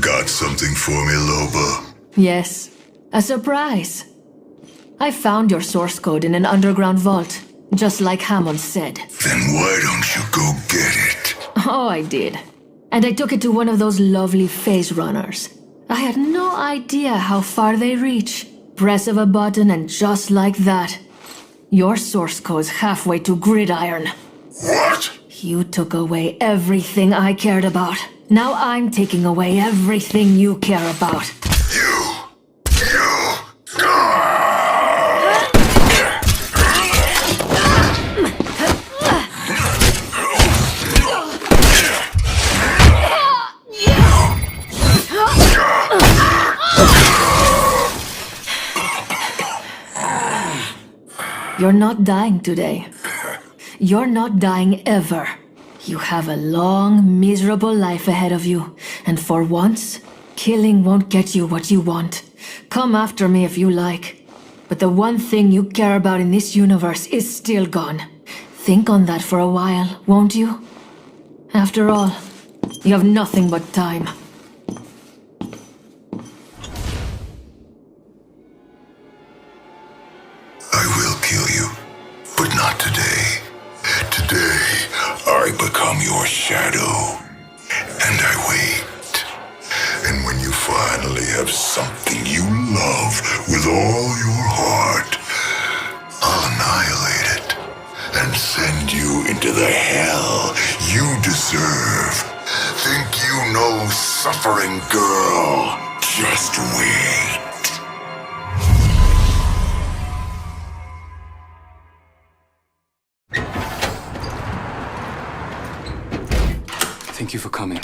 Got something for me, Loba? Yes, a surprise. I found your source code in an underground vault, just like Hammond said. Then why don't you go get it? Oh, I did. And I took it to one of those lovely phase runners. I had no idea how far they reach. Press of a button and just like that, your source code's halfway to Gridiron. What? You took away everything I cared about. Now I'm taking away everything you care about. You're not dying today. You're not dying ever. You have a long, miserable life ahead of you, and for once, killing won't get you what you want. Come after me if you like. But the one thing you care about in this universe is still gone. Think on that for a while, won't you? After all, you have nothing but time. I will kill you, but not today. Today, I become your shadow, and I wait. And when you finally have something you love with all your heart, I'll annihilate it and send you into the hell you deserve. Think you know, suffering girl? Just wait. Thank you for coming.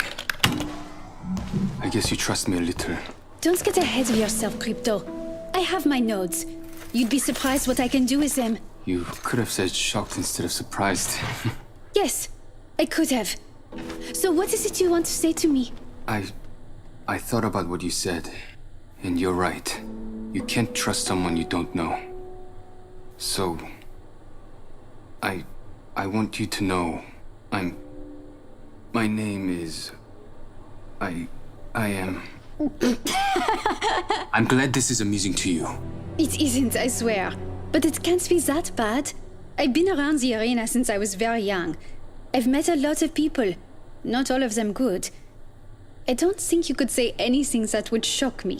I guess you trust me a little. Don't get ahead of yourself, Crypto. I have my nodes. You'd be surprised what I can do with them. You could have said shocked instead of surprised. Yes, I could have. So what is it you want to say to me? I thought about what you said, and you're right. You can't trust someone you don't know. So, I want you to know, my name is... I am... I'm glad this is amusing to you. It isn't, I swear. But it can't be that bad. I've been around the arena since I was very young. I've met a lot of people. Not all of them good. I don't think you could say anything that would shock me.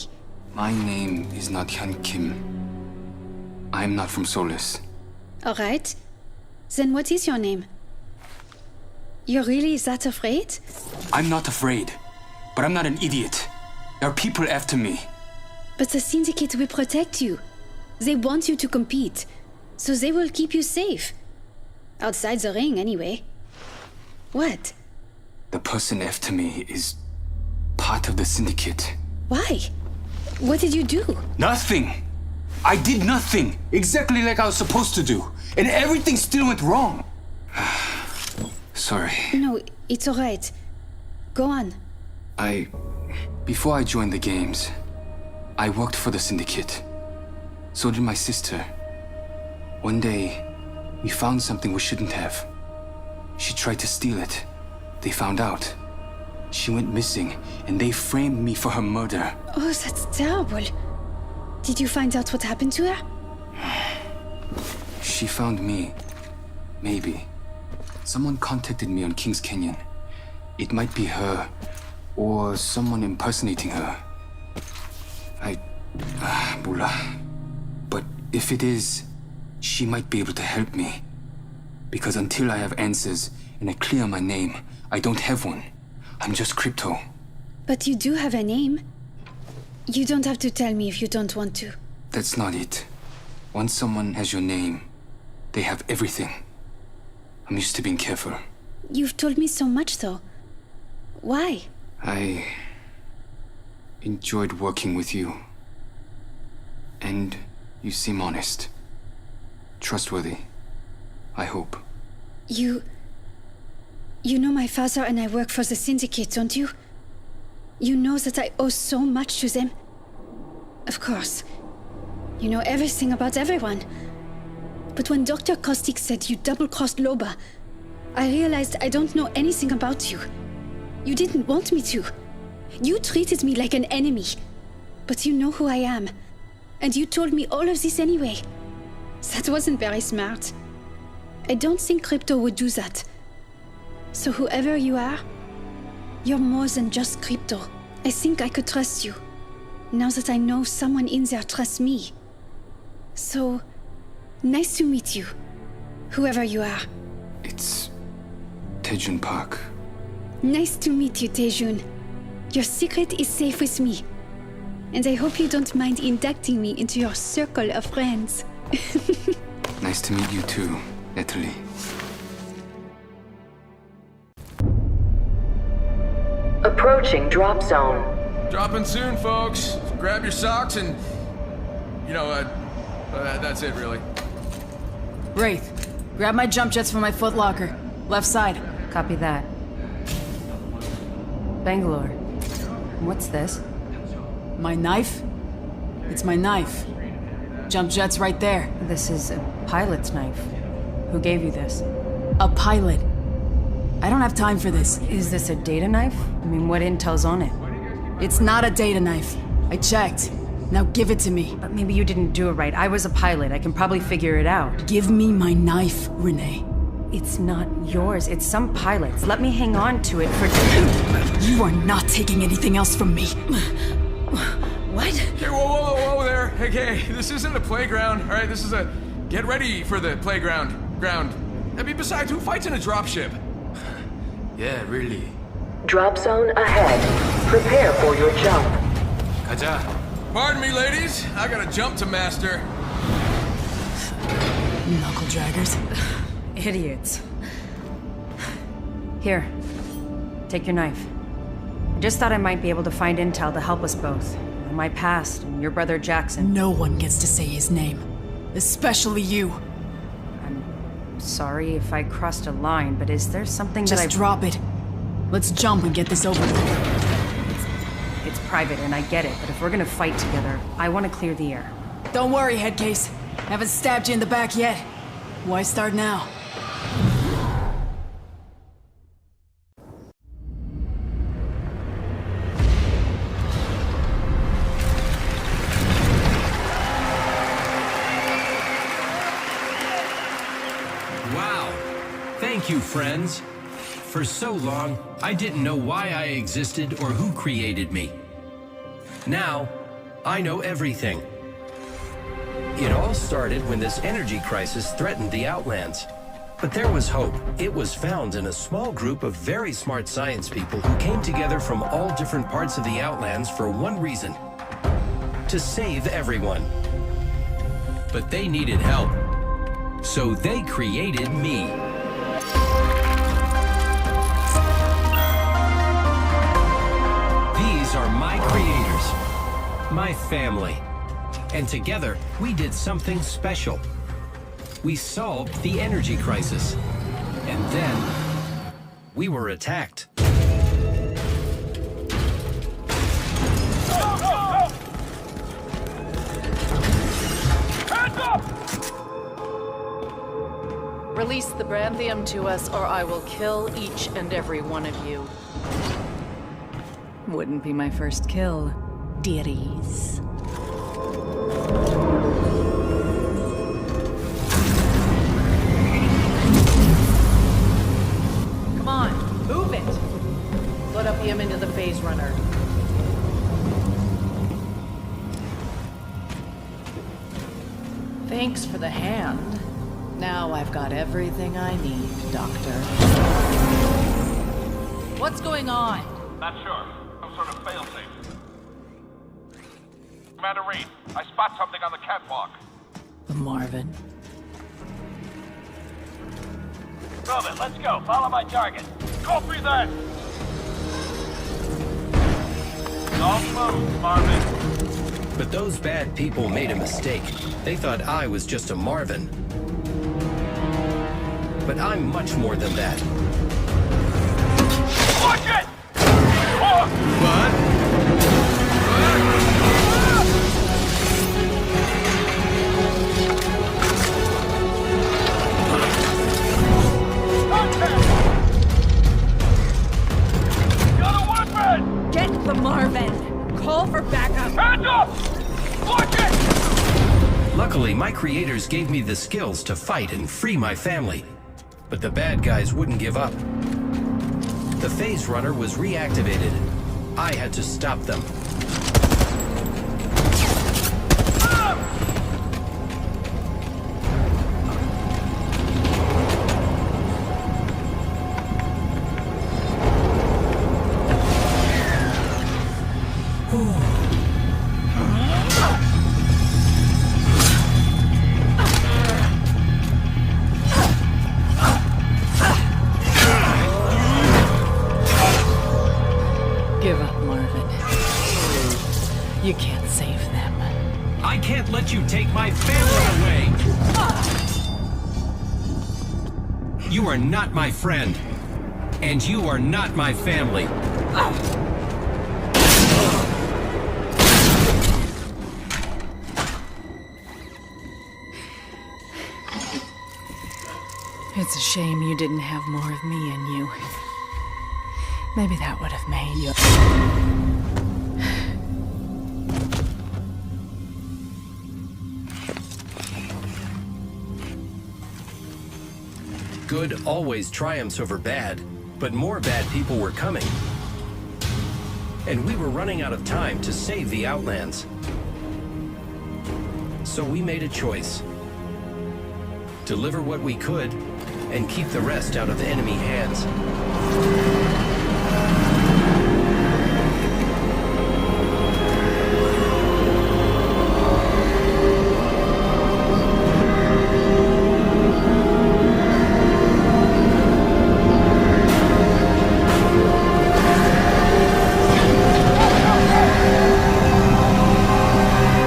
My name is not Hyun Kim. I'm not from Solus. Alright. Then what is your name? You're really that afraid? I'm not afraid, but I'm not an idiot. There are people after me. But the Syndicate will protect you. They want you to compete, so they will keep you safe. Outside the ring, anyway. What? The person after me is part of the Syndicate. Why? What did you do? Nothing! I did nothing! Exactly like I was supposed to do. And everything still went wrong. Sorry. No, it's alright. Go on. Before I joined the games, I worked for the Syndicate. So did my sister. One day, we found something we shouldn't have. She tried to steal it. They found out. She went missing, and they framed me for her murder. Oh, that's terrible. Did you find out what happened to her? She found me. Maybe. Someone contacted me on Kings Canyon. It might be her, or someone impersonating her. Bula. But if it is, she might be able to help me. Because until I have answers and I clear my name, I don't have one. I'm just Crypto. But you do have a name. You don't have to tell me if you don't want to. That's not it. Once someone has your name, they have everything. I'm used to being careful. You've told me so much, though. Why? I enjoyed working with you. And you seem honest. Trustworthy. I hope. You know my father and I work for the Syndicate, don't you? You know that I owe so much to them. Of course. You know everything about everyone. But when Dr. Caustic said you double-crossed Loba, I realized I don't know anything about you. You didn't want me to. You treated me like an enemy. But you know who I am. And you told me all of this anyway. That wasn't very smart. I don't think crypto would do that. So whoever you are, you're more than just crypto. I think I could trust you. Now that I know someone in there trusts me. So, nice to meet you. Whoever you are. It's Taejun Park. Nice to meet you, Taejun. Your secret is safe with me. And I hope you don't mind inducting me into your circle of friends. Nice to meet you too, Italy. Approaching drop zone. Dropping soon, folks. Grab your socks and... that's it, really. Wraith, grab my jump jets from my footlocker. Left side. Copy that. Bangalore. What's this? My knife? It's my knife. Jump jet's right there. This is a pilot's knife. Who gave you this? A pilot. I don't have time for this. Is this a data knife? I mean, what intel's on it? It's not a data knife. I checked. Now give it to me. But maybe you didn't do it right. I was a pilot. I can probably figure it out. Give me my knife, Renee. It's not yours. It's some pilot's. Let me hang on to it for... You are not taking anything else from me. What? Okay, whoa there. Okay, this isn't a playground, all right? This is a get ready for the playground ground. I mean, besides, who fights in a dropship? Yeah, really. Drop zone ahead. Prepare for your jump. Kaja. Pardon me, ladies. I got a jump to master. Knuckle draggers. Idiots. Here. Take your knife. I just thought I might be able to find intel to help us both. On my past and your brother Jackson. No one gets to say his name. Especially you. I'm sorry if I crossed a line, but is there something that I... Just drop it. Let's jump and get this over with. It's private and I get it, but if we're gonna fight together, I want to clear the air. Don't worry, Headcase. Haven't stabbed you in the back yet. Why start now? Wow. Thank you, friends. For so long, I didn't know why I existed or who created me. Now, I know everything. It all started when this energy crisis threatened the Outlands. But there was hope. It was found in a small group of very smart science people who came together from all different parts of the Outlands for one reason: to save everyone. But they needed help. So they created me. These are my creators, my family. And together, we did something special. We solved the energy crisis. And then, we were attacked. Hands up! Release the Branthium to us, or I will kill each and every one of you. Wouldn't be my first kill, dearies. Come on, move it! Put up him into the phase runner. Thanks for the hand. Now I've got everything I need, Doctor. What's going on? Not sure. Some sort of failsafe. Commander Reed, I spot something on the catwalk. Marvin. Robin, let's go. Follow my target. Copy that! Don't move, Marvin. But those bad people made a mistake. They thought I was just a Marvin. But I'm much more than that. Watch it! What? Got a weapon! Get Marvin! Call for backup! Hands up! Watch it! Luckily, my creators gave me the skills to fight and free my family. But the bad guys wouldn't give up. The phase runner was reactivated. I had to stop them. Give up, Marvin. You can't save them. I can't let you take my family away! You are not my friend. And you are not my family. It's a shame you didn't have more of me in you. Maybe that would have made you... Good always triumphs over bad, but more bad people were coming. And we were running out of time to save the Outlands. So we made a choice. Deliver what we could, and keep the rest out of enemy hands.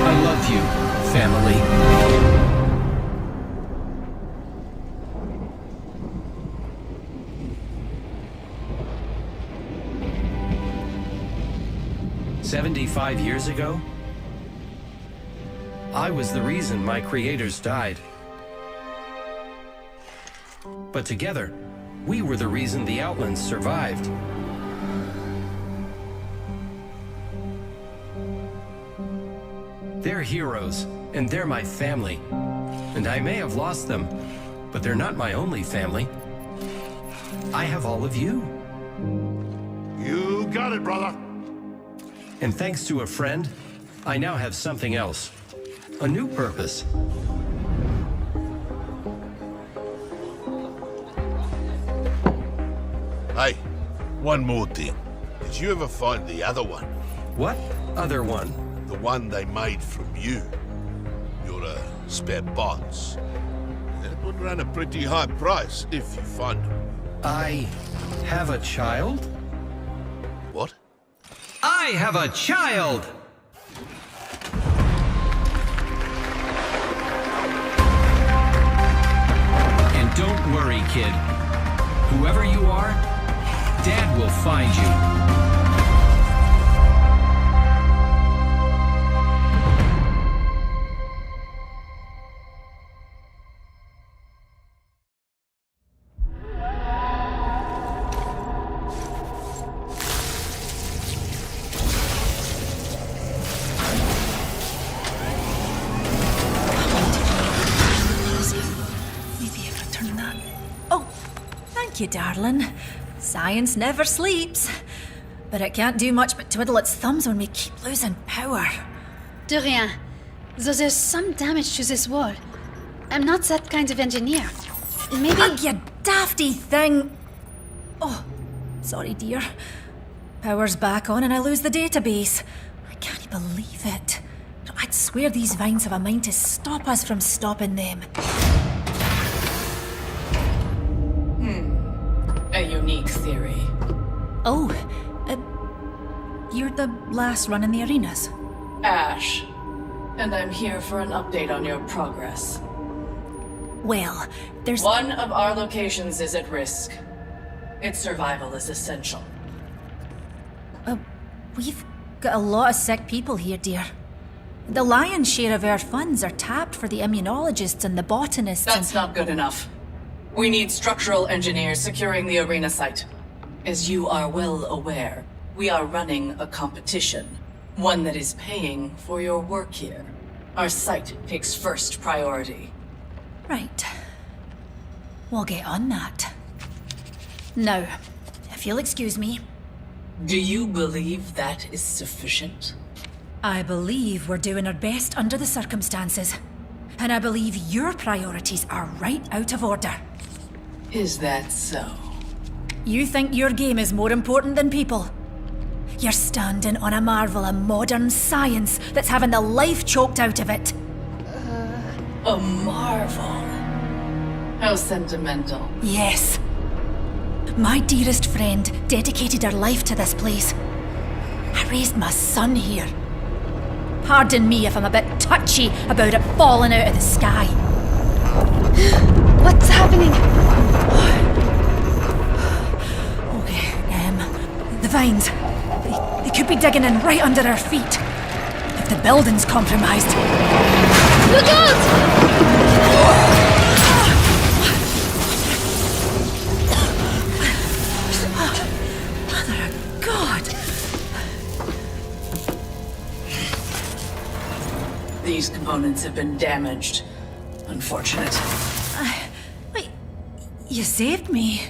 I love you, family. 75 years ago, I was the reason my creators died. But together, we were the reason the Outlands survived. They're heroes, and they're my family. And I may have lost them, but they're not my only family. I have all of you. You got it, brother. And thanks to a friend, I now have something else. A new purpose. Hey, one more thing. Did you ever find the other one? What other one? The one they made from you. Your spare parts. It would run a pretty high price if you find them. I have a child? What? I have a child! And don't worry, kid. Whoever you are, Dad will find you. Thank you, darling. Science never sleeps. But it can't do much but twiddle its thumbs when we keep losing power. De rien. Though there's some damage to this wall. I'm not that kind of engineer. Maybe... You dafty thing! Oh, sorry, dear. Power's back on and I lose the database. I can't believe it. I'd swear these vines have a mind to stop us from stopping them. A unique theory. Oh, you're the last run in the arenas. Ash. And I'm here for an update on your progress. Well, there's... One of our locations is at risk. Its survival is essential. We've got a lot of sick people here, dear. The lion's share of our funds are tapped for the immunologists and the botanists. That's not good enough. We need structural engineers securing the arena site. As you are well aware, We are running a competition. One that is paying for your work here. Our site takes first priority. Right. We'll get on that. Now, if you'll excuse me. Do you believe that is sufficient? I believe we're doing our best under the circumstances. And I believe your priorities are right out of order. Is that so? You think your game is more important than people? You're standing on a marvel of modern science that's having the life choked out of it. A marvel? How sentimental. Yes. My dearest friend dedicated her life to this place. I raised my son here. Pardon me if I'm a bit touchy about it falling out of the sky. What's happening? Okay, the vines. They could be digging in right under our feet. If the building's compromised. Look out! Mother of God! These components have been damaged. Unfortunate. Wait, you saved me.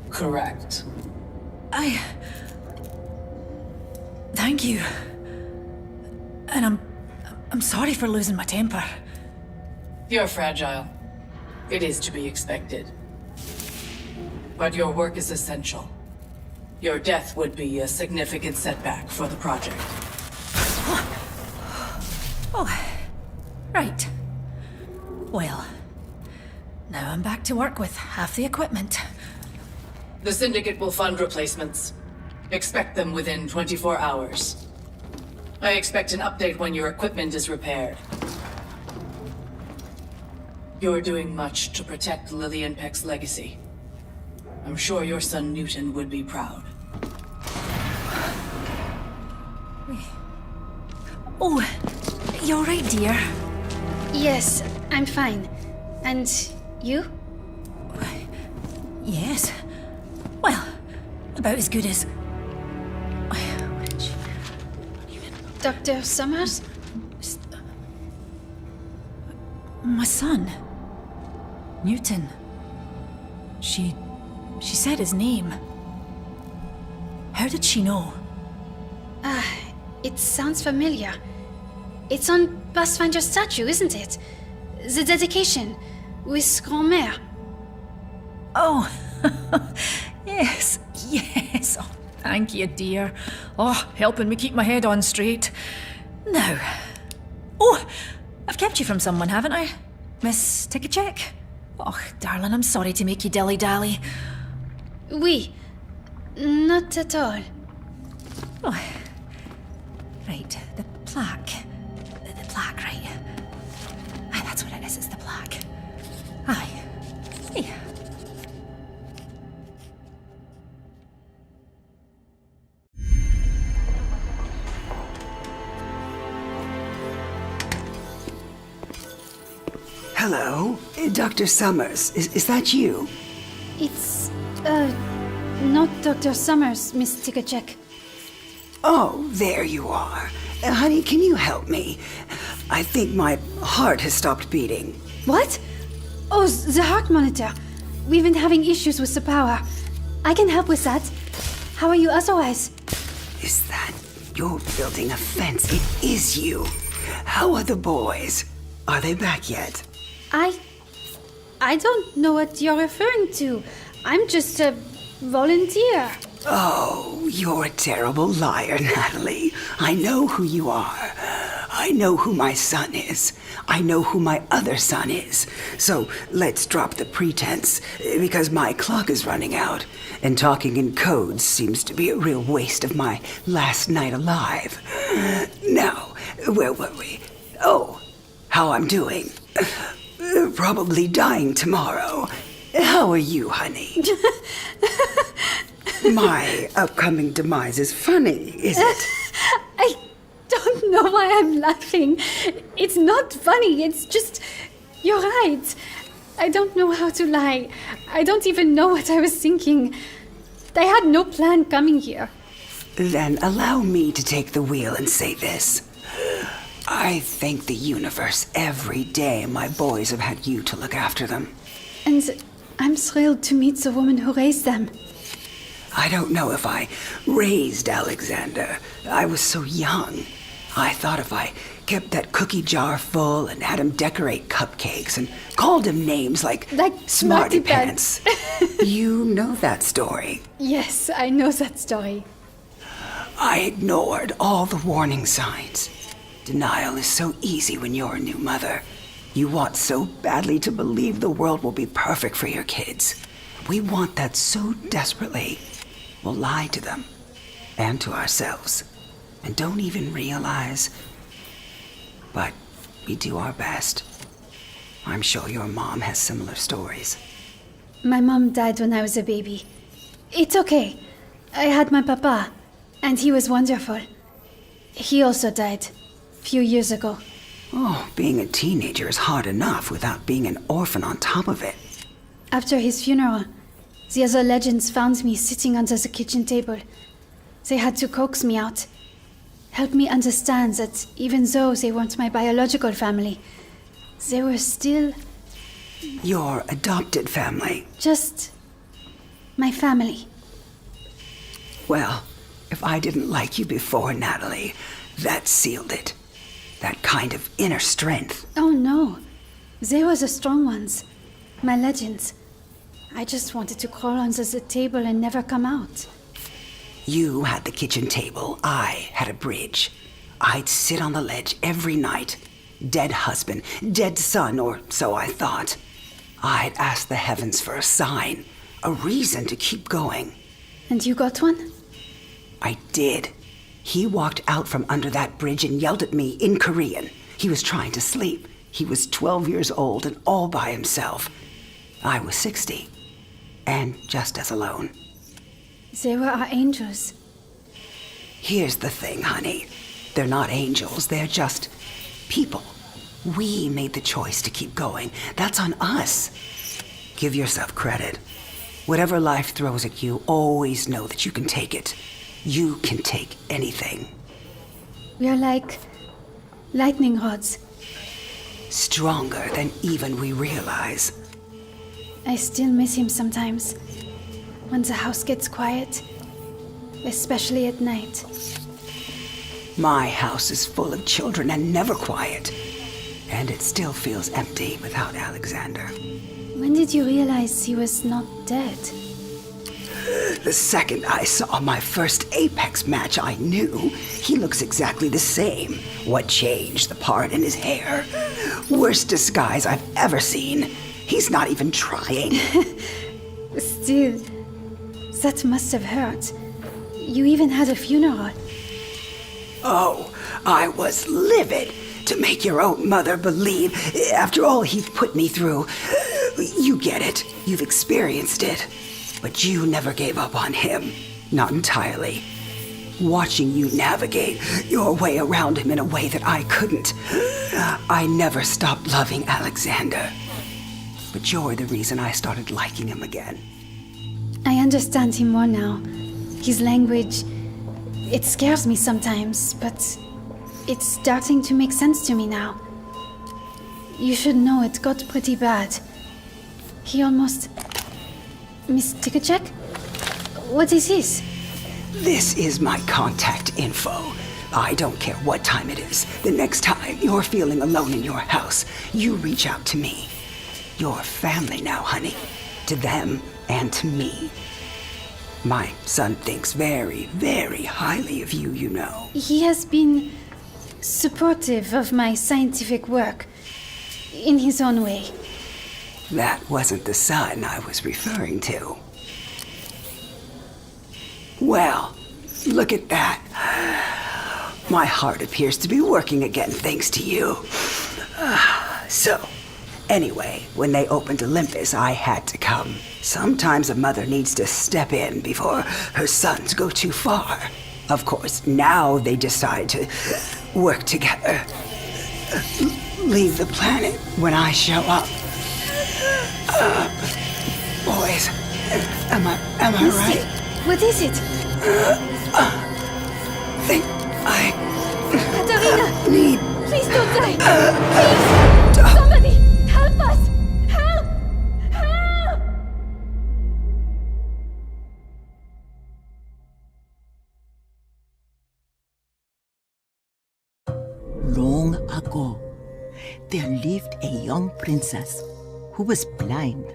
Correct. Thank you. And I'm sorry for losing my temper. You're fragile. It is to be expected. But your work is essential. Your death would be a significant setback for the project. Oh, right. Well, now I'm back to work with half the equipment. The Syndicate will fund replacements. Expect them within 24 hours. I expect an update when your equipment is repaired. You're doing much to protect Lillian Peck's legacy. I'm sure your son Newton would be proud. Oh, you all right, dear? Yes, I'm fine. And you? Yes. Well, about as good as... Dr. Summers? My son. Newton. She said his name. How did she know? It sounds familiar. It's on Pathfinder's statue, isn't it? The dedication, with grand-mère. Oh, yes. Oh, thank you, dear. Oh, helping me keep my head on straight. Now. Oh, I've kept you from someone, haven't I? Miss Tikachek? Oh, darling, I'm sorry to make you dilly-dally. Oui. Not at all. Oh. Right, the plaque. The plaque, right? Aye, that's what it is, it's the plaque. Aye. Hey. Hello, Dr. Summers. Is that you? It's, not Dr. Summers, Miss Tikachek. Oh, there you are. Honey, can you help me? I think my heart has stopped beating. What? Oh, the heart monitor. We've been having issues with the power. I can help with that. How are you otherwise? Is that... You're building a fence. It is you. How are the boys? Are they back yet? I don't know what you're referring to. I'm just a volunteer. Oh, you're a terrible liar, Natalie. I know who you are. I know who my son is. I know who my other son is. So let's drop the pretense, because my clock is running out, and talking in codes seems to be a real waste of my last night alive. Now, where were we? Oh, how I'm doing. Probably dying tomorrow. How are you, honey? My upcoming demise is funny, is it? I don't know why I'm laughing. It's not funny, it's just... You're right. I don't know how to lie. I don't even know what I was thinking. I had no plan coming here. Then allow me to take the wheel and say this. I thank the universe every day my boys have had you to look after them. And I'm thrilled to meet the woman who raised them. I don't know if I raised Alexander. I was so young. I thought if I kept that cookie jar full and had him decorate cupcakes and called him names like Smarty Pants. You know that story. Yes, I know that story. I ignored all the warning signs. Denial is so easy when you're a new mother. You want so badly to believe the world will be perfect for your kids. We want that so desperately. We'll lie to them and to ourselves and don't even realize. But we do our best. I'm sure your mom has similar stories. My mom died when I was a baby. It's okay. I had my papa, and he was wonderful. He also died a few years ago. Oh, being a teenager is hard enough without being an orphan on top of it. After his funeral, the other legends found me sitting under the kitchen table. They had to coax me out, help me understand that even though they weren't my biological family, they were still... Your adopted family. Just... my family. Well, if I didn't like you before, Natalie, that sealed it. That kind of inner strength. Oh no, they were the strong ones. My legends. I just wanted to crawl under the table and never come out. You had the kitchen table, I had a bridge. I'd sit on the ledge every night. Dead husband, dead son, or so I thought. I'd ask the heavens for a sign, a reason to keep going. And you got one? I did. He walked out from under that bridge and yelled at me in Korean. He was trying to sleep. He was 12 years old and all by himself. I was 60, and just as alone. They were our angels. Here's the thing, honey. They're not angels, they're just people. We made the choice to keep going. That's on us. Give yourself credit. Whatever life throws at you, always know that you can take it. You can take anything. We are like lightning rods. Stronger than even we realize. I still miss him sometimes. When the house gets quiet. Especially at night. My house is full of children and never quiet. And it still feels empty without Alexander. When did you realize he was not dead? The second I saw my first Apex match, I knew. He looks exactly the same. What changed? The part in his hair. Worst disguise I've ever seen. He's not even trying. Still, that must have hurt. You even had a funeral. Oh, I was livid. To make your own mother believe, after all he put me through. You get it. You've experienced it. But you never gave up on him. Not entirely. Watching you navigate your way around him in a way that I couldn't. I never stopped loving Alexander. But you're the reason I started liking him again. I understand him more now. His language... it scares me sometimes, but... it's starting to make sense to me now. You should know it got pretty bad. He almost... Miss Tikachek? What is this? This is my contact info. I don't care what time it is. The next time you're feeling alone in your house, you reach out to me. You're family now, honey. To them and to me. My son thinks very, very highly of you, you know. He has been supportive of my scientific work, in his own way. That wasn't the son I was referring to. Well, look at that. My heart appears to be working again thanks to you. So, anyway, when they opened Olympus, I had to come. Sometimes a mother needs to step in before her sons go too far. Of course, now they decide to work together. Leave the planet when I show up. Boys, am I right? What is it? think I Katarina! need... Please don't die! Please! Somebody! Help us! Help! Help! Long ago, there lived a young princess who was blind.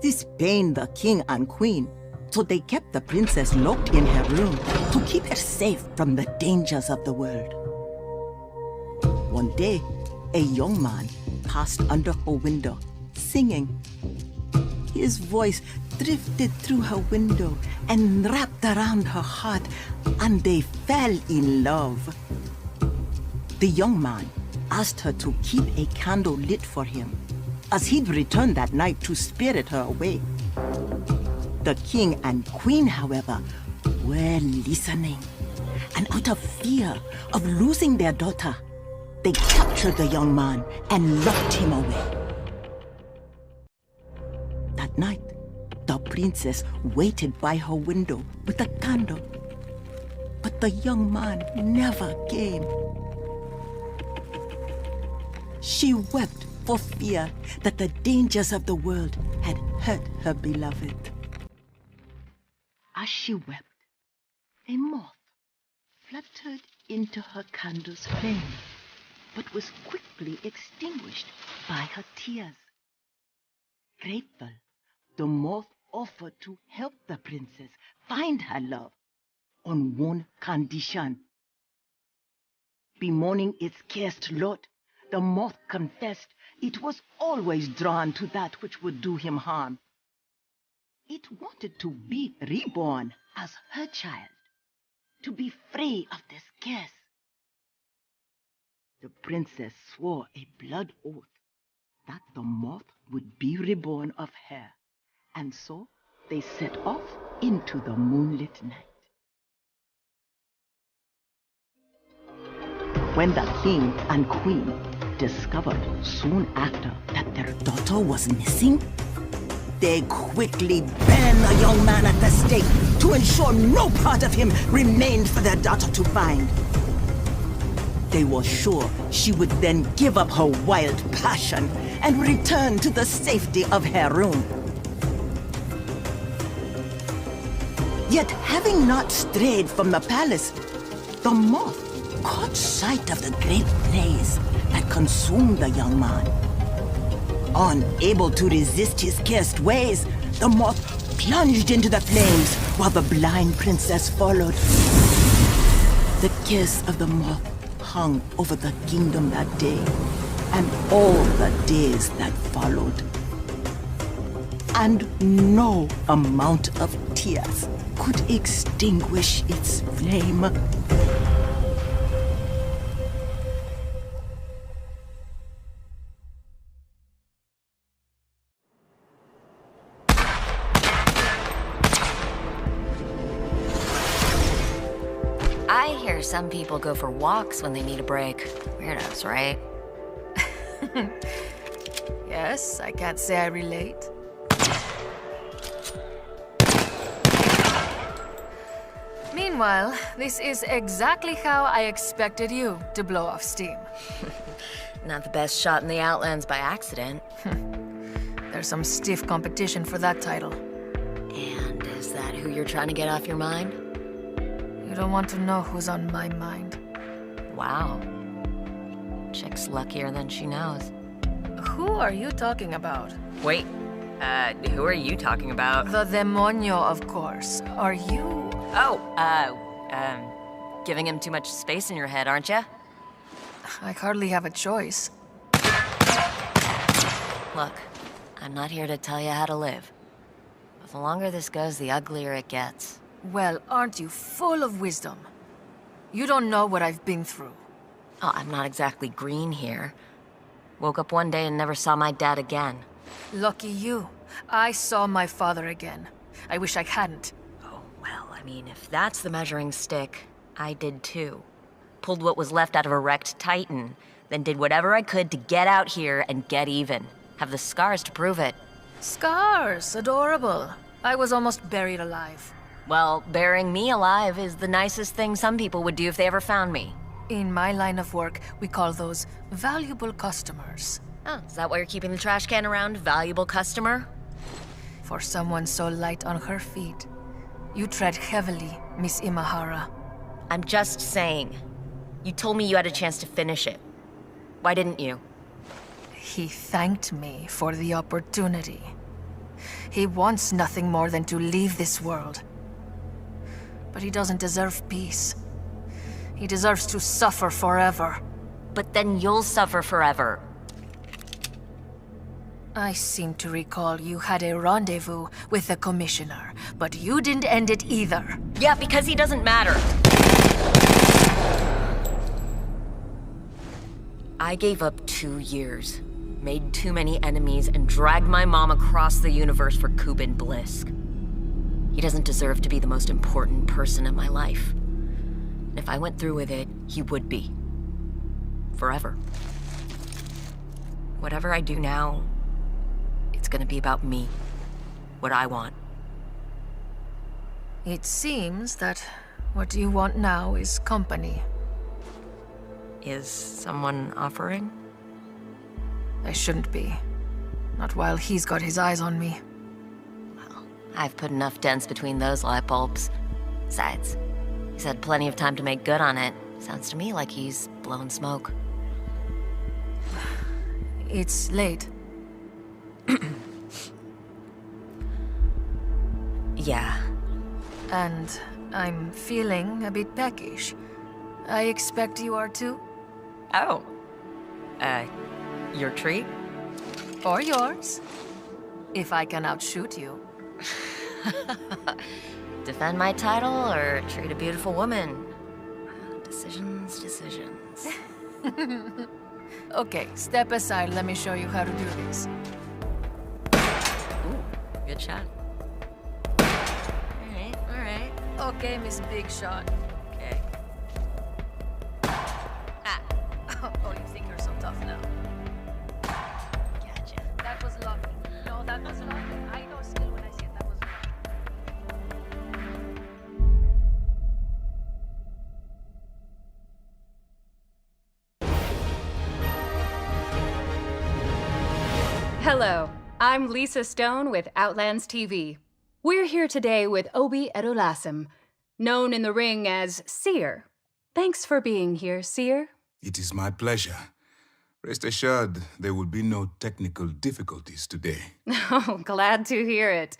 This pained the king and queen, so they kept the princess locked in her room to keep her safe from the dangers of the world. One day, a young man passed under her window, singing. His voice drifted through her window and wrapped around her heart, and they fell in love. The young man asked her to keep a candle lit for him, as he'd return that night to spirit her away. The king and queen, however, were listening, and out of fear of losing their daughter, they captured the young man and locked him away. That night, the princess waited by her window with a candle, but the young man never came. She wept for fear that the dangers of the world had hurt her beloved. As she wept, a moth fluttered into her candle's flame, but was quickly extinguished by her tears. Grateful, the moth offered to help the princess find her love on one condition. Bemoaning its cursed lot, the moth confessed it was always drawn to that which would do him harm. It wanted to be reborn as her child, to be free of this curse. The princess swore a blood oath that the moth would be reborn of her, and so they set off into the moonlit night. When the king and queen discovered soon after that their daughter was missing, they quickly burned the young man at the stake to ensure no part of him remained for their daughter to find. They were sure she would then give up her wild passion and return to the safety of her room. Yet, having not strayed from the palace, the moth caught sight of the great blaze that consumed the young man. Unable to resist his cursed ways, the moth plunged into the flames while the blind princess followed. The kiss of the moth hung over the kingdom that day and all the days that followed. And no amount of tears could extinguish its flame. I hear some people go for walks when they need a break. Weirdos, right? Yes, I can't say I relate. Meanwhile, this is exactly how I expected you to blow off steam. Not the best shot in the Outlands by accident. There's some stiff competition for that title. And is that who you're trying to get off your mind? You don't want to know who's on my mind. Wow. Chick's luckier than she knows. Who are you talking about? Wait, who are you talking about? The demonio, of course. Are you... Giving him too much space in your head, aren't you? I hardly have a choice. Look, I'm not here to tell you how to live. But the longer this goes, the uglier it gets. Well, aren't you full of wisdom? You don't know what I've been through. Oh, I'm not exactly green here. Woke up one day and never saw my dad again. Lucky you. I saw my father again. I wish I hadn't. Oh, well, I mean, if that's the measuring stick, I did too. Pulled what was left out of a wrecked Titan, then did whatever I could to get out here and get even. Have the scars to prove it. Scars, adorable. I was almost buried alive. Well, burying me alive is the nicest thing some people would do if they ever found me. In my line of work, we call those valuable customers. Oh, is that why you're keeping the trash can around? Valuable customer? For someone so light on her feet, you tread heavily, Miss Imahara. I'm just saying. You told me you had a chance to finish it. Why didn't you? He thanked me for the opportunity. He wants nothing more than to leave this world. But he doesn't deserve peace. He deserves to suffer forever. But then you'll suffer forever. I seem to recall you had a rendezvous with the Commissioner, but you didn't end it either. Yeah, because he doesn't matter. I gave up 2 years, made too many enemies, and dragged my mom across the universe for Kuben Blisk. He doesn't deserve to be the most important person in my life. And if I went through with it, he would be. Forever. Whatever I do now, it's gonna be about me. What I want. It seems that what you want now is company. Is someone offering? I shouldn't be. Not while he's got his eyes on me. Well, I've put enough dents between those light bulbs. Besides, he's had plenty of time to make good on it. Sounds to me like he's blowing smoke. It's late. Yeah. And I'm feeling a bit peckish. I expect you are too? Oh. Your treat? Or yours. If I can outshoot you. Defend my title or treat a beautiful woman? Decisions. Okay, step aside. Let me show you how to do this. Ooh, good shot. All right. Okay, Miss Big Shot. Okay. Ah. Oh, you think you're so tough now. Gotcha. That was lucky. No, that was lucky. I know skill when I see it. That was Hello, I'm Lisa Stone with Outlands TV. We're here today with Obi Edolasim, known in the ring as Seer. Thanks for being here, Seer. It is my pleasure. Rest assured, there will be no technical difficulties today. Oh, glad to hear it.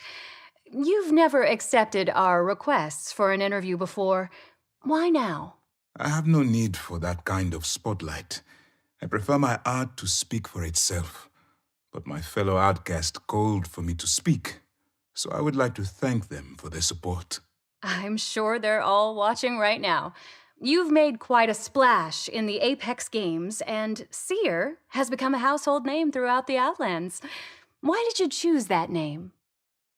You've never accepted our requests for an interview before. Why now? I have no need for that kind of spotlight. I prefer my art to speak for itself. But my fellow outcast called for me to speak, so I would like to thank them for their support. I'm sure they're all watching right now. You've made quite a splash in the Apex games, and Seer has become a household name throughout the Outlands. Why did you choose that name?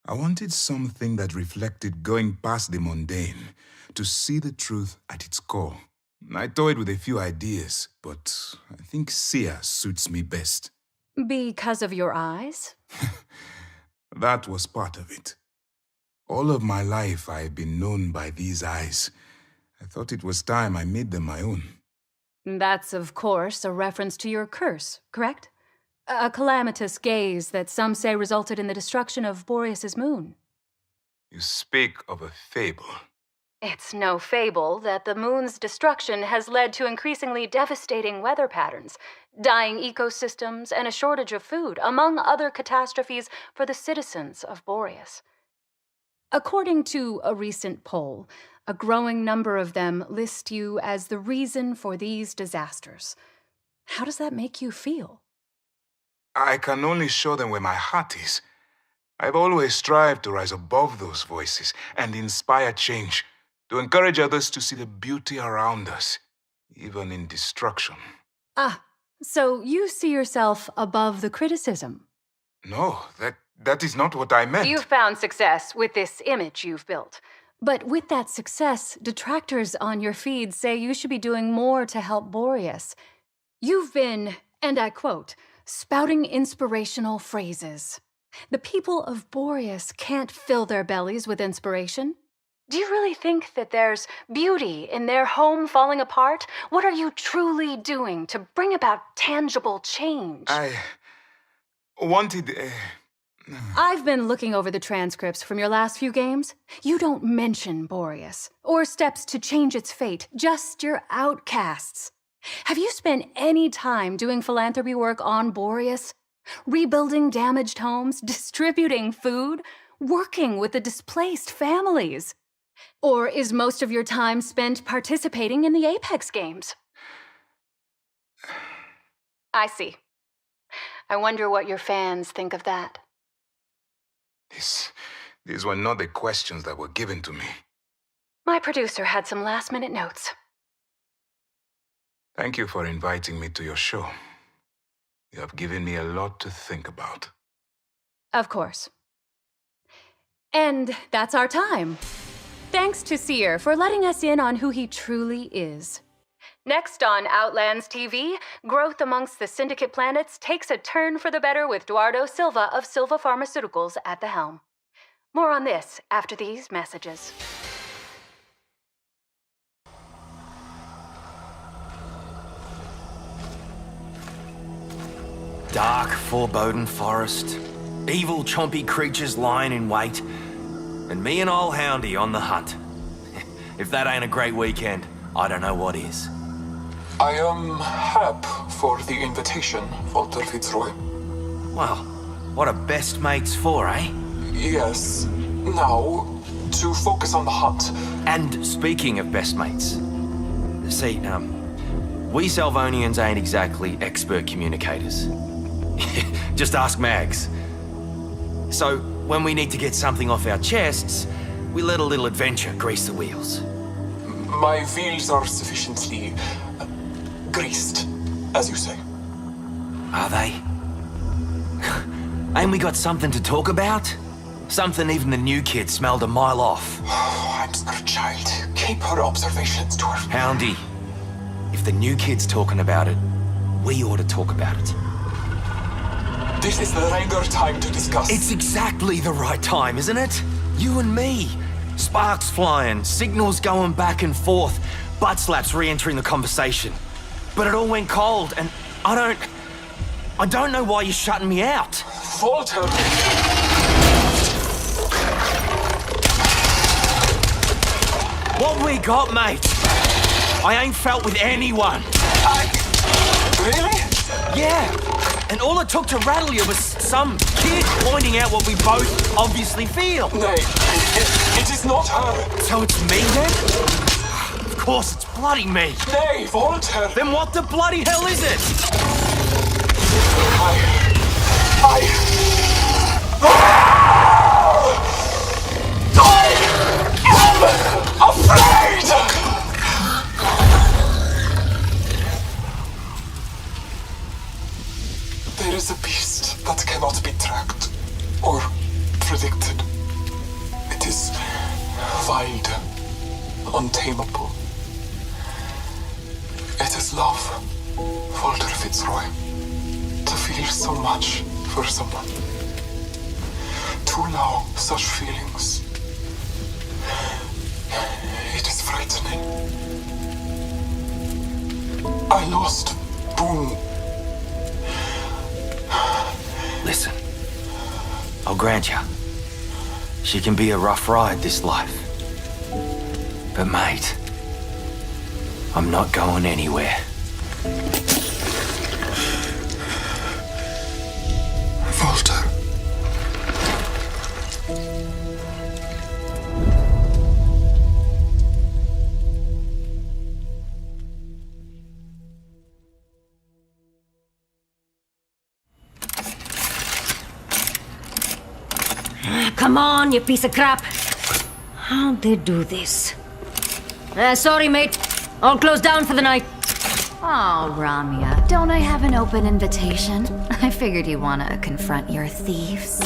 I wanted something that reflected going past the mundane, to see the truth at its core. I toyed with a few ideas, but I think Seer suits me best. Because of your eyes? That was part of it. All of my life I have been known by these eyes. I thought it was time I made them my own. That's, of course, a reference to your curse, correct? A calamitous gaze that some say resulted in the destruction of Boreas's moon. You speak of a fable. It's no fable that the moon's destruction has led to increasingly devastating weather patterns, dying ecosystems, and a shortage of food, among other catastrophes for the citizens of Boreas. According to a recent poll, a growing number of them list you as the reason for these disasters. How does that make you feel? I can only show them where my heart is. I've always strived to rise above those voices and inspire change, to encourage others to see the beauty around us, even in destruction. Ah, so you see yourself above the criticism? No, that is not what I meant. You've found success with this image you've built. But with that success, detractors on your feed say you should be doing more to help Boreas. You've been, and I quote, spouting inspirational phrases. The people of Boreas can't fill their bellies with inspiration. Do you really think that there's beauty in their home falling apart? What are you truly doing to bring about tangible change? I wanted... I've been looking over the transcripts from your last few games. You don't mention Boreas, or steps to change its fate, just your outcasts. Have you spent any time doing philanthropy work on Boreas? Rebuilding damaged homes, distributing food, working with the displaced families? Or is most of your time spent participating in the Apex games? I see. I wonder what your fans think of that. These were not the questions that were given to me. My producer had some last-minute notes. Thank you for inviting me to your show. You have given me a lot to think about. Of course. And that's our time. Thanks to Seer for letting us in on who he truly is. Next on Outlands TV, growth amongst the Syndicate planets takes a turn for the better with Eduardo Silva of Silva Pharmaceuticals at the helm. More on this after these messages. Dark, foreboding forest, evil, chompy creatures lying in wait, and me and old Houndy on the hunt. If that ain't a great weekend, I don't know what is. I am happy for the invitation, Walter Fitzroy. Well, what are best mates for, eh? Yes. Now, to focus on the hunt. And speaking of best mates, see, we Salvonians ain't exactly expert communicators. Just ask Mags. So, when we need to get something off our chests, we let a little adventure grease the wheels. My wheels are sufficiently greased, as you say. Are they? Ain't we got something to talk about? Something even the new kid smelled a mile off. I'm a child. Keep her observations to her. Houndy, if the new kid's talking about it, we ought to talk about it. This is the right time to discuss. It's exactly the right time, isn't it? You and me. Sparks flying, signals going back and forth, butt slaps re-entering the conversation. But it all went cold, and I don't know why you're shutting me out. Walter! What we got, mate? I ain't felt with anyone. Really? Yeah. And all it took to rattle you was some kid pointing out what we both obviously feel. Nay, it is not her. So it's me then? Of course it's bloody me. Nay, Walter. Then what the bloody hell is it? I am afraid! There is a beast that cannot be tracked or predicted. It is wild, untamable. It is love, Walter Fitzroy. To feel so much for someone. To allow such feelings. It is frightening. I lost Boone. Listen, I'll grant you, she can be a rough ride, this life. But mate, I'm not going anywhere. Walter. Come on, you piece of crap. How'd they do this? Sorry, mate. All closed down for the night. Oh, Ramya, don't I have an open invitation? I figured you want to confront your thieves.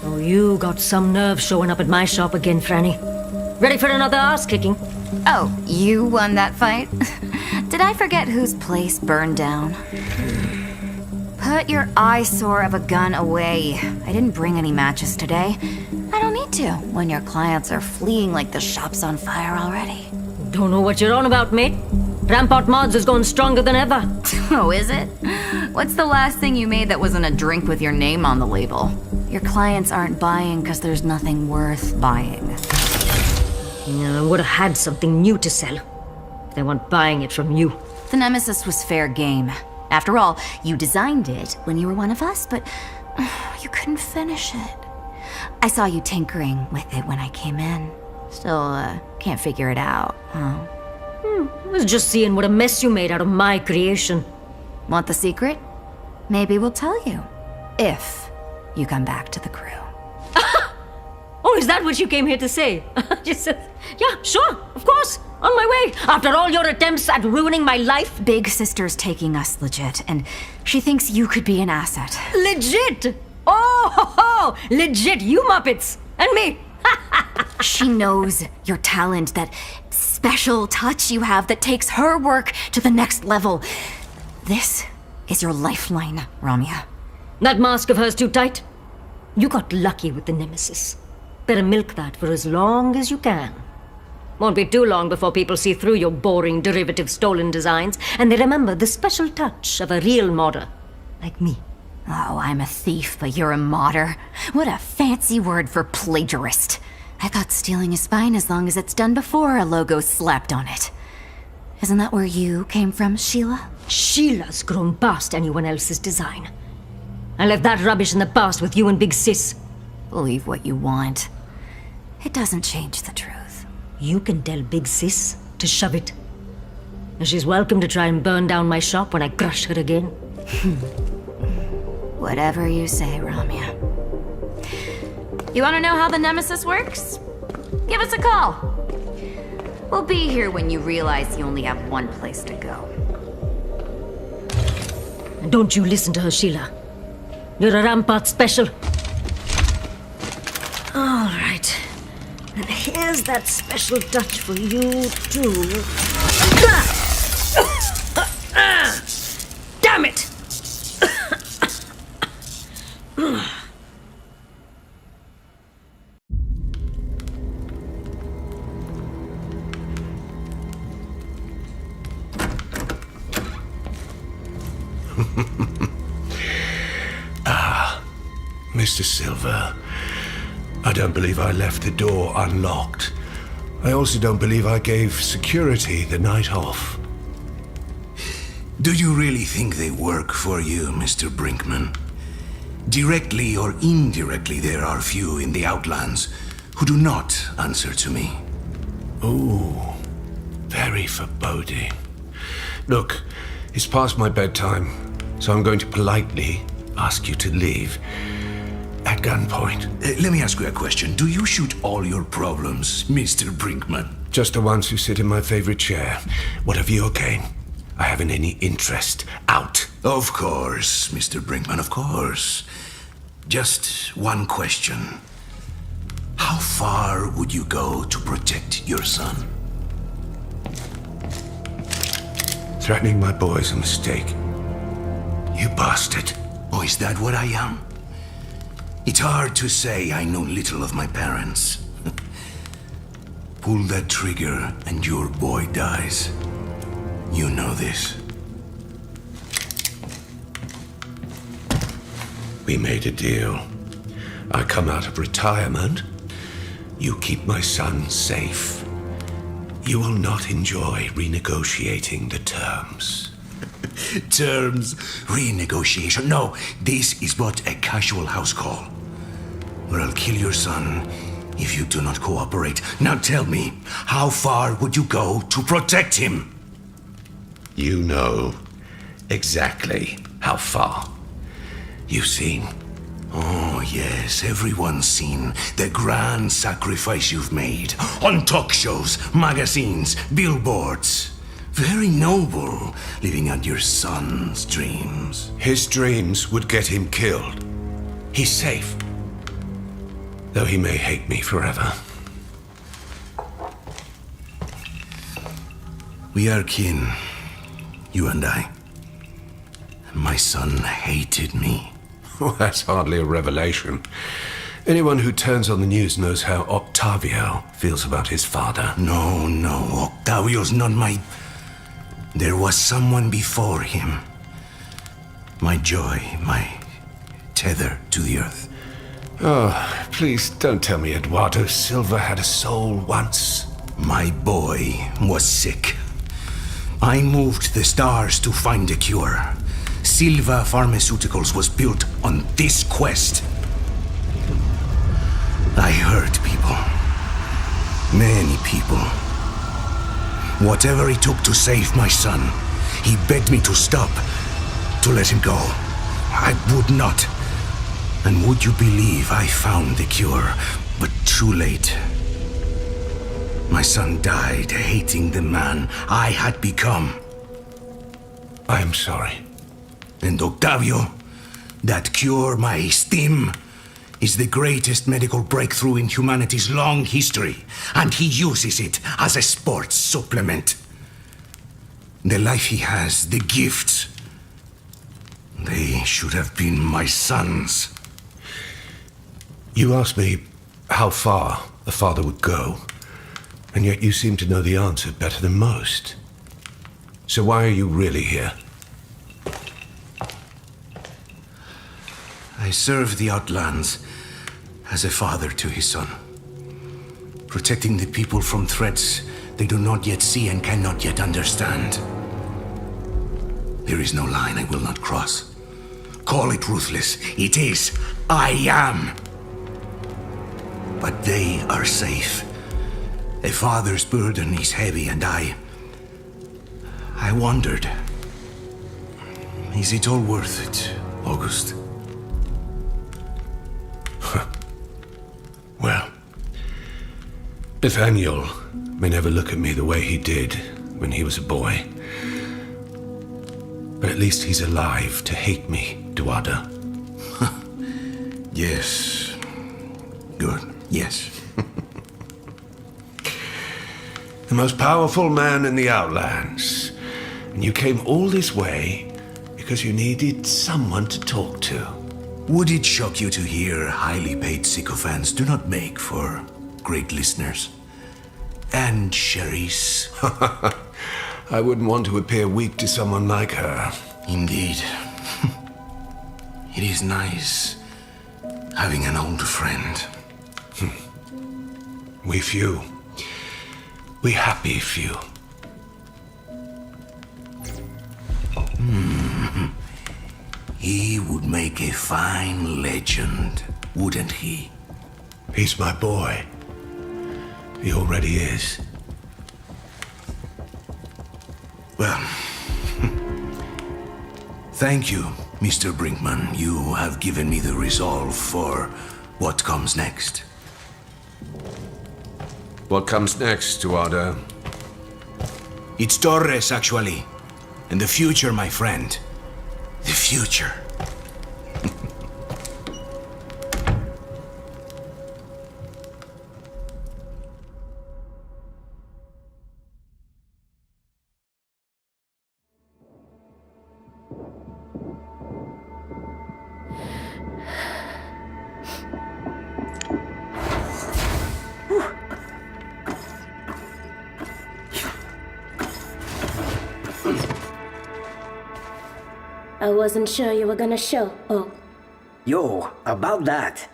Oh, you got some nerve showing up at my shop again, Franny. Ready for another ass-kicking? Oh, you won that fight? Did I forget whose place burned down? Put your eyesore of a gun away. I didn't bring any matches today. I don't need to when your clients are fleeing like the shop's on fire already. Don't know what you're on about, mate. Rampart Mods is going stronger than ever. Oh, is it? What's the last thing you made that wasn't a drink with your name on the label? Your clients aren't buying because there's nothing worth buying. I would have had something new to sell. They weren't buying it from you. The Nemesis was fair game. After all, you designed it when you were one of us, but you couldn't finish it. I saw you tinkering with it when I came in. Still, can't figure it out, huh? I was just seeing what a mess you made out of my creation. Want the secret? Maybe we'll tell you. If you come back to the crew. Oh, is that what you came here to say? Just said, yeah, sure, of course. On my way. After all your attempts at ruining my life. Big Sister's taking us legit, and she thinks you could be an asset. Legit? Oh, legit, you Muppets. And me. She knows your talent, that special touch you have that takes her work to the next level. This is your lifeline, Ramya. That mask of hers too tight? You got lucky with the Nemesis. Better milk that for as long as you can. Won't be too long before people see through your boring, derivative, stolen designs, and they remember the special touch of a real modder, like me. Oh, I'm a thief, but you're a modder. What a fancy word for plagiarist. I thought stealing is fine as long as it's done before a logo's slapped on it. Isn't that where you came from, Sheila? Sheila's grown past anyone else's design. I left that rubbish in the past with you and Big Sis. Believe what you want. It doesn't change the truth. You can tell Big Sis to shove it. And she's welcome to try and burn down my shop when I crush her again. Whatever you say, Ramya. You want to know how the Nemesis works? Give us a call. We'll be here when you realize you only have one place to go. And don't you listen to her, Sheila. You're a Rampart special. All right. And here's that special touch for you, too. Damn it! Mr. Silver, I don't believe I left the door unlocked. I also don't believe I gave security the night off. Do you really think they work for you, Mr. Brinkman? Directly or indirectly, there are few in the Outlands who do not answer to me. Ooh, very foreboding. Look, it's past my bedtime, so I'm going to politely ask you to leave. At gunpoint. Let me ask you a question. Do you shoot all your problems, Mr. Brinkman? Just the ones who sit in my favorite chair. What of you, Octane? I haven't any interest. Out. Of course, Mr. Brinkman, of course. Just one question. How far would you go to protect your son? Threatening my boy's a mistake. You bastard. Oh, is that what I am? It's hard to say I know little of my parents. Pull that trigger and your boy dies. You know this. We made a deal. I come out of retirement. You keep my son safe. You will not enjoy renegotiating the terms. Terms? Renegotiation? No, this is but a casual house call. Or I'll kill your son if you do not cooperate. Now tell me, how far would you go to protect him? You know exactly how far. You've seen. Oh, yes, everyone's seen the grand sacrifice you've made on talk shows, magazines, billboards. Very noble, living out your son's dreams. His dreams would get him killed. He's safe. Though he may hate me forever. We are kin, you and I. My son hated me. Well, that's hardly a revelation. Anyone who turns on the news knows how Octavio feels about his father. No, Octavio's not my... There was someone before him. My joy, my tether to the earth. Oh, please don't tell me Eduardo Silva had a soul once. My boy was sick. I moved the stars to find a cure. Silva Pharmaceuticals was built on this quest. I hurt people. Many people. Whatever it took to save my son, he begged me to stop, to let him go. I would not. And would you believe I found the cure, but too late. My son died hating the man I had become. I am sorry. And Octavio, that cure, my stim, is the greatest medical breakthrough in humanity's long history, and he uses it as a sports supplement. The life he has, the gifts, they should have been my sons. You asked me how far a father would go, and yet you seem to know the answer better than most. So why are you really here? I serve the Outlands as a father to his son, protecting the people from threats they do not yet see and cannot yet understand. There is no line I will not cross. Call it ruthless. It is. I am. But they are safe. A father's burden is heavy, and I wondered, is it all worth it, August? Well, Nathaniel may never look at me the way he did when he was a boy. But at least he's alive to hate me, Eduardo. Yes. Good. Yes. The most powerful man in the Outlands. And you came all this way because you needed someone to talk to. Would it shock you to hear highly paid sycophants do not make for great listeners? And Cherise. I wouldn't want to appear weak to someone like her. Indeed. It is nice having an old friend. We few. We happy few. He would make a fine legend, wouldn't he? He's my boy. He already is. Well, thank you, Mr. Brinkman. You have given me the resolve for what comes next. What comes next, Eduardo? It's Torres, actually. And the future, my friend. The future. I wasn't sure you were gonna show. Oh. Yo, about that.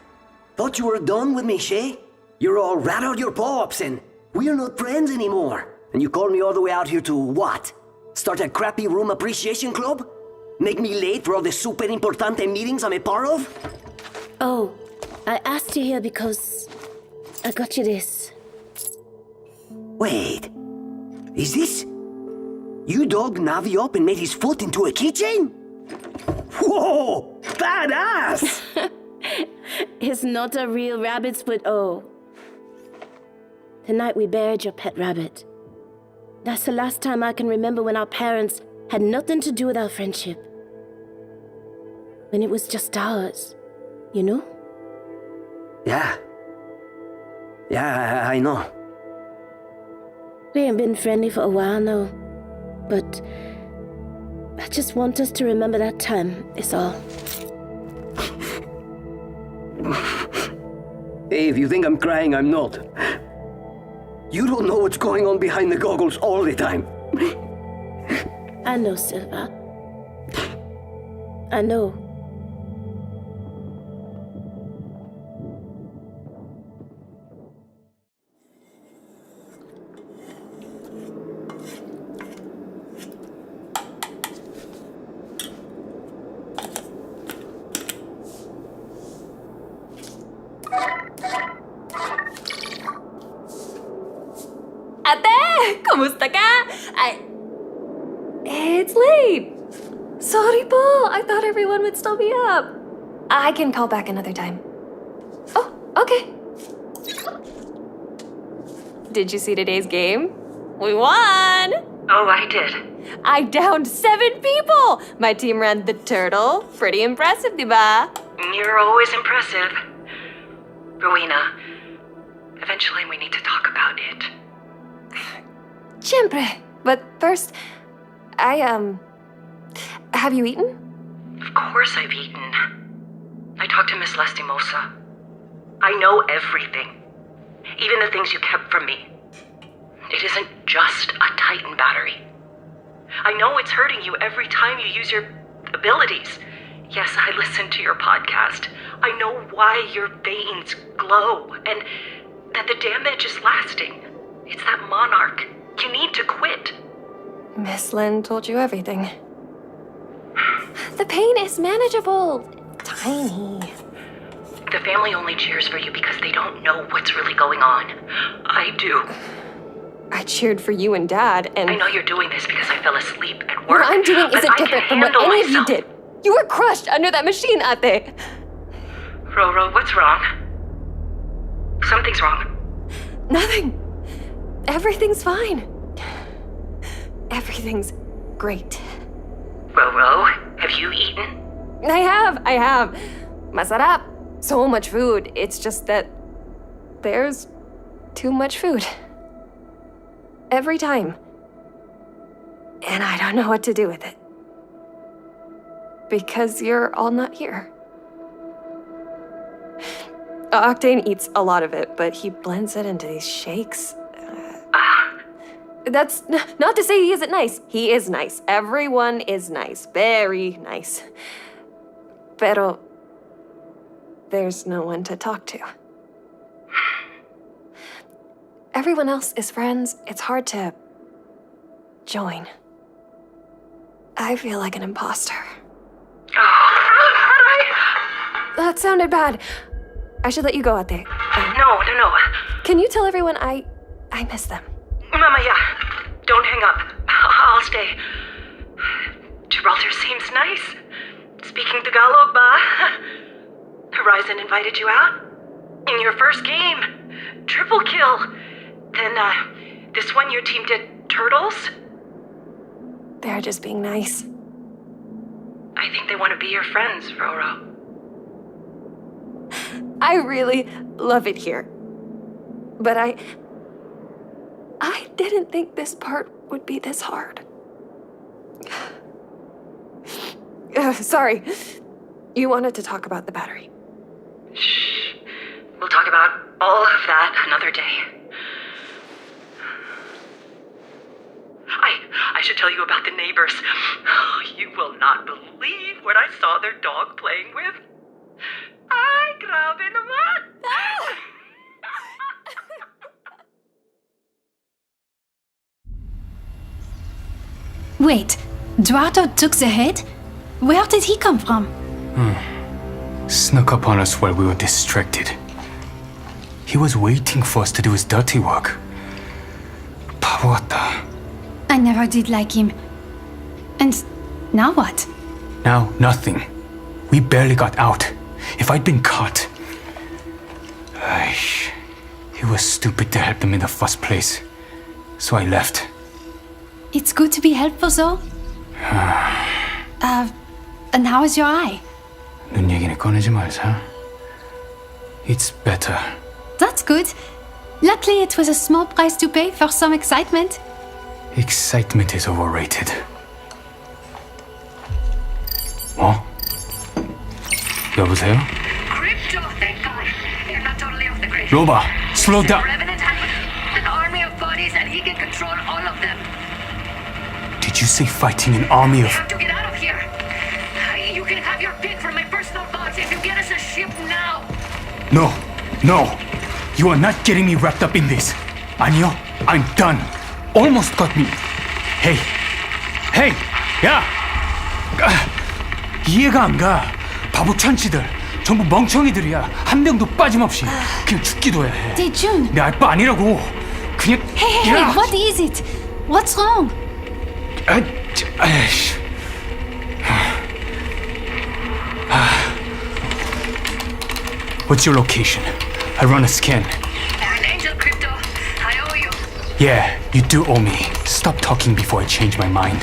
Thought you were done with me, Shay? You're all rat out your pops and we're not friends anymore. And you called me all the way out here to what? Start a crappy room appreciation club? Make me late for all the super importante meetings I'm a part of? Oh, I asked you here because I got you this. Wait. Is this... You dug Navi up and made his foot into a keychain? Whoa! Badass! It's not a real rabbit's foot, oh. The night we buried your pet rabbit. That's the last time I can remember when our parents had nothing to do with our friendship. When it was just ours, you know? Yeah. Yeah, I know. We ain't been friendly for a while now, but I just want us to remember that time, is all. Hey, if you think I'm crying, I'm not. You don't know what's going on behind the goggles all the time. I know, Silva. I know. Ate! Kumusta ka? It's late. Sorry po. I thought everyone would still be up. I can call back another time. Oh, okay. Did you see today's game? We won! Oh, I did. I downed 7 people! My team ran the turtle. Pretty impressive, diba? You're always impressive. Rowena, eventually we need to talk about it. Siempre. But first, have you eaten? Of course I've eaten. I talked to Miss Lastimosa. I know everything. Even the things you kept from me. It isn't just a Titan battery. I know it's hurting you every time you use your abilities. Yes, I listened to your podcast. I know why your veins glow, and that the damage is lasting. It's that monarch. You need to quit. Miss Lynn told you everything. The pain is manageable. Tiny. The family only cheers for you because they don't know what's really going on. I do. I cheered for you and Dad, and... I know you're doing this because I fell asleep at work. What I'm doing isn't different from what any of you myself. did. You were crushed under that machine, Ate. Roro, what's wrong? Something's wrong. Nothing. Everything's fine. Everything's great. Roro, have you eaten? I have. Masarap. So much food. It's just that there's too much food. Every time. And I don't know what to do with it. Because you're all not here. Octane eats a lot of it, but he blends it into these shakes. That's not to say he isn't nice. He is nice. Everyone is nice. Very nice. Pero there's no one to talk to. Everyone else is friends. It's hard to join. I feel like an imposter. That sounded bad. I should let you go out there. No. Can you tell everyone I miss them? Mama, yeah. Don't hang up. I'll stay. Gibraltar seems nice. Speaking Tagalog, ba? Horizon invited you out? In your first game. Triple kill. Then, this one your team did turtles? They're just being nice. I think they want to be your friends, Roro. I really love it here. But I didn't think this part would be this hard. Sorry. You wanted to talk about the battery. Shh. We'll talk about all of that another day. I should tell you about the neighbors. You will not believe what I saw their dog playing with. Ay, grabe naman! Wait, Duarto took the head? Where did he come from? Snuck up on us while we were distracted. He was waiting for us to do his dirty work. Pawata. I never did like him. And now what? Now, nothing. We barely got out. If I'd been caught... It was stupid to help them in the first place. So I left. It's good to be helpful, though. And how is your eye? 눈 얘기는 꺼내지 말자. It's better. That's good. Luckily, it was a small price to pay for some excitement. Excitement is overrated. 여보세요? Crypto, thank God. You're not totally off the grid. Loba, slow down. Revenant has an army of bodies and he can control all of them. Did you say fighting an army We of... have to get out of here. You can have your pick from my personal bots if you get us a ship now. No, no. You are not getting me wrapped up in this. 아니요, I'm done. Almost got me. Hey, hey, 야! 이해가 안 가. 바보 천치들. 전부 멍청이들이야. 한 명도 빠짐없이. 그냥 죽기도 해. Daejun! 내 알바 아니라고. 그냥... Hey, 야! what is it? What's wrong? 아이씨. What's your location? I run a scan. You're an angel, Crypto. I owe you. Yeah, you do owe me. Stop talking before I change my mind.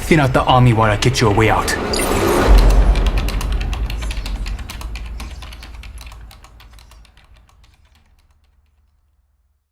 Thin out the army while I get you a way out.